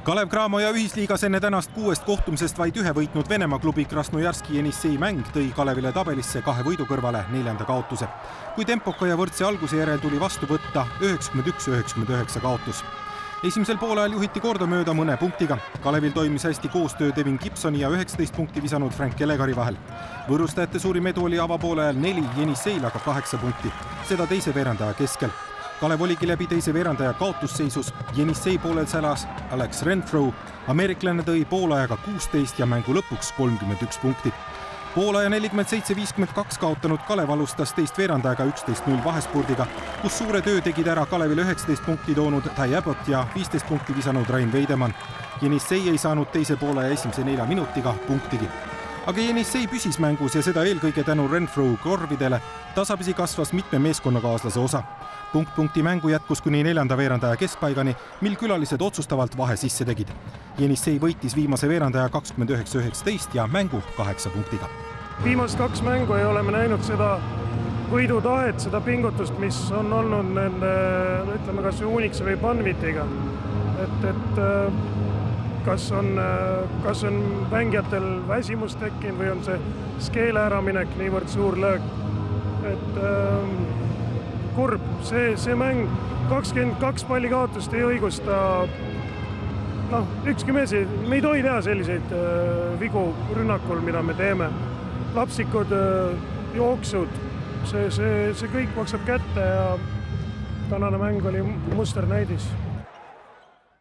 Kalev Cramo ja ühisliigas enne tänast 6 kohtumisest vaid ühe võitnud Venemaa klubi Krasnojarski Jenissei mäng tõi Kalevile tabelisse 2 võidu kõrvale 4. kaotuse. Kui tempoka ja võrdse alguse järel tuli vastu võtta 91-99 kaotus. Esimesel poolajal juhiti kordamööda mõne punktiga. Kalevil toimis hästi koostöö Devin Gibsoni ja 19 punkti visanud Frank Elegari vahel. Võõrustajate suurim edu oli avapoolajal 4, Jenisseil aga 8 punkti, seda teise veerandaja keskel. Kalev oligi läbi teise veerandaja kaotusseisus, Jenissei poolel sälas Alex Renfro, ameeriklane tõi poolajaga 16 ja mängu lõpuks 31 punkti. Poolaja 47-52 kaotanud Kalev alustas teist veerandajaga 11-0 vahespurdiga, kus suure töö tegid ära Kalevile 19 punkti toonud Ty Abbott ja 15 punkti visanud Rain Veidemann. Jenissei ei saanud teise poolaja esimese 4 minutiga punktigi. Aga Jenissei püsis mängus ja seda eelkõige tänu Renfro korvidele. Tasapisi kasvas mitme meeskonnakaaslase osa. Punkti mängu jätkus kuni 4. veerandaja keskpaigani, mil külalised otsustavalt vahe sisse tegid. Jenissei võitis viimase veerandaja 29-19 ja mängu 8 punktiga. Viimast 2 mängu ei ole me näinud seda võidutahet, seda pingutust, mis on olnud nende, ütleme, kas Unixi või Banvitiga. Kas on mängijatel väsimus tekkinud või on see skeele äraminek niivõrd suur löök. Kurb, see mäng 22 palli kaotust ei õigusta. Ükski mees, me ei tohi teha selliseid vigu rünnakul, mida me teeme. Lapsikud, jooksud, see kõik maksab kätte ja tänane mäng oli musternäidis.